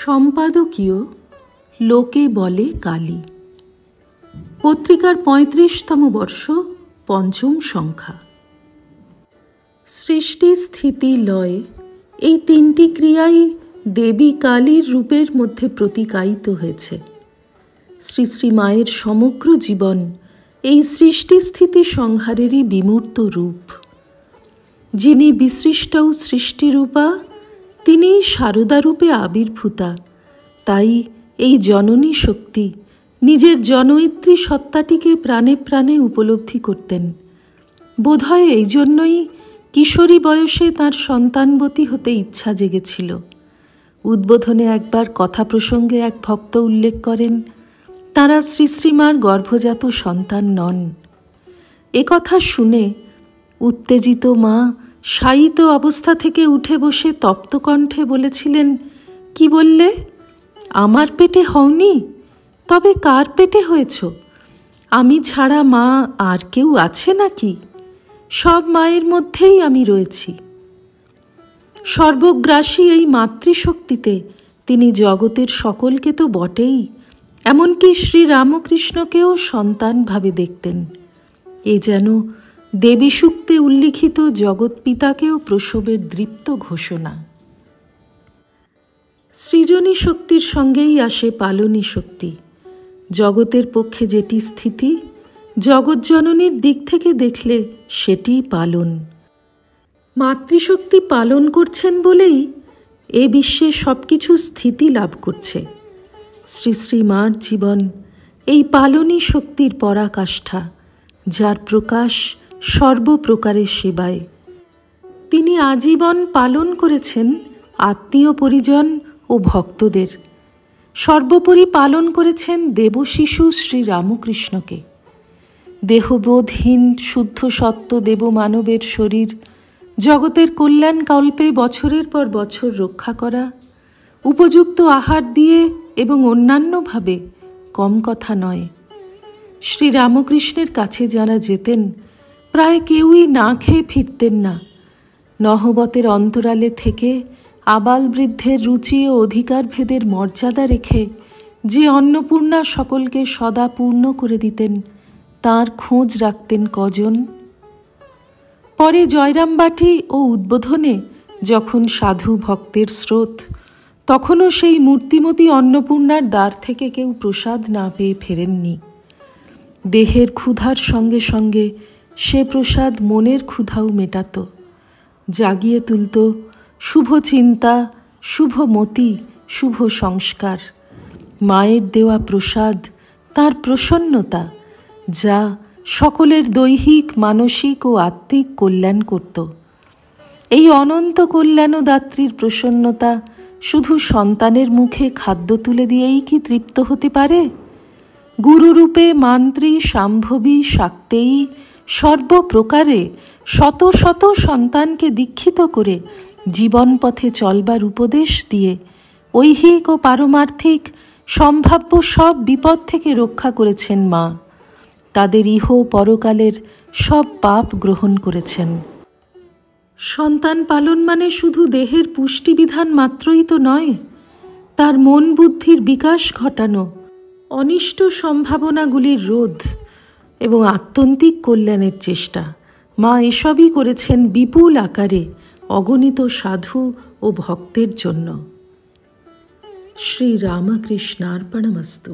সম্পাদকীয় লোকে বলে কালী পত্রিকার ৩৫তম বর্ষ, পঞ্চম সংখ্যা। সৃষ্টি, স্থিতি, লয় এই তিনটি ক্রিয়াই দেবী কালীর রূপের মধ্যে প্রতিকায়িত হয়েছে। শ্রী শ্রী মায়ের সমগ্র জীবন এই সৃষ্টি স্থিতি সংহারেরই বিমূর্ত রূপ। যিনি বিসৃষ্টৌ সৃষ্টিরূপা, তিনি শারদারূপে আবির্ভূতা। তাই এই জননী শক্তি নিজের জনয়িত্রী সত্তাটিকে প্রাণে প্রাণে উপলব্ধি করতেন। বোধহয় এই জন্যই কিশোরী বয়সে তাঁর সন্তানবতী হতে ইচ্ছা জেগেছিল। উদ্বোধনে একবার কথা প্রসঙ্গে এক ভক্ত উল্লেখ করেন, তাঁরা শ্রী শ্রীমার গর্ভজাত সন্তান নন। কথা শুনে উত্তেজিত মা শায়িত অবস্থা থেকে উঠে বসে তপ্ত কণ্ঠে বলেছিলেন, কি বললে? আমার পেটে হওনি? তবে কার পেটে হয়েছ? আমি ছাড়া মা আর কেউ আছে নাকি? সব মায়ের মধ্যেই আমি রয়েছি। সর্বগ্রাসী এই মাতৃশক্তিতে তিনি জগতের সকলকে তো বটেই, এমনকি শ্রীরামকৃষ্ণকেও সন্তান ভাবে দেখতেন। এ যেন দেবী সূক্তে উল্লিখিত জগৎ পিতাকেও প্রসবের দৃপ্ত ঘোষণা। সৃজনী শক্তির সঙ্গেই আসে পালনী শক্তি। জগতের পক্ষে যেটি স্থিতি, জগৎজননীর দিক থেকে দেখলে সেটিই পালন। মাতৃশক্তি পালন করছেন বলেই এ বিশ্বে সব কিছু স্থিতি লাভ করছে। শ্রী শ্রী মার জীবন এই পালনী শক্তির পরাকাষ্ঠা, যার প্রকাশ সর্বপ্রকারের সেবায়। তিনি আজীবন পালন করেছেন আত্মীয় পরিজন ও ভক্তদের, সর্বোপরি পালন করেছেন দেবশিশু শ্রীরামকৃষ্ণকে। দেহবোধহীন শুদ্ধ সত্য দেবমানবের শরীর জগতের কল্যাণ কল্পে বছরের পর বছর রক্ষা করা, উপযুক্ত আহার দিয়ে এবং অন্যান্যভাবে কম কথা নয়। শ্রীরামকৃষ্ণের কাছে যারা যেতেন প্রায় কেউই না খেয়ে ফিরতেন না। নহবতের অন্তরালে থেকে আবাল বৃদ্ধের রুচি ও অধিকার ভেদের মর্যাদা রেখে যে অন্নপূর্ণা সকলকে সদা পূর্ণ করে দিতেন, তাঁর খোঁজ রাখতেন কজন? পরে জয়রামবাটি ও উদ্বোধনে যখন সাধু ভক্তের স্রোত, তখনও সেই মূর্তিমতী অন্নপূর্ণার দ্বার থেকে কেউ প্রসাদ না পেয়ে ফেরেননি। দেহের ক্ষুধার সঙ্গে সঙ্গে সে প্রসাদ মনের ক্ষুধাও মেটাত, জাগিয়ে তুলত শুভ চিন্তা, শুভ মতি, শুভ সংস্কার। মায়ের দেওয়া প্রসাদ তার প্রসন্নতা, যা সকলের দৈহিক, মানসিক ও আত্মিক কল্যাণ করত। এই অনন্ত কল্যাণদাত্রীর প্রসন্নতা শুধু সন্তানের মুখে খাদ্য তুলে দিয়েই কি তৃপ্ত হতে পারে? গুরুরূপে মান্ত্রী, শাম্ভবী, শাক্তেয়ী সর্বপ্রকারে শত শত সন্তানকে দীক্ষিত করে জীবন পথে চলবার উপদেশ দিয়ে ঐহিক ও পারমার্থিক সম্ভাব্য সব বিপদ থেকে রক্ষা করেছেন মা। তাদের ইহ পরকালের সব পাপ গ্রহণ করেছেন। সন্তান পালন মানে শুধু দেহের পুষ্টিবিধান মাত্রই তো নয়, তার মন বুদ্ধির বিকাশ ঘটানো, অনিষ্ট সম্ভাবনাগুলির রোধ এবং আত্যন্তিক কল্যাণের চেষ্টা। মা এসবই করেছেন বিপুল আকারে অগণিত সাধু ও ভক্তের জন্য। শ্রী রামকৃষ্ণার্পণমস্তু।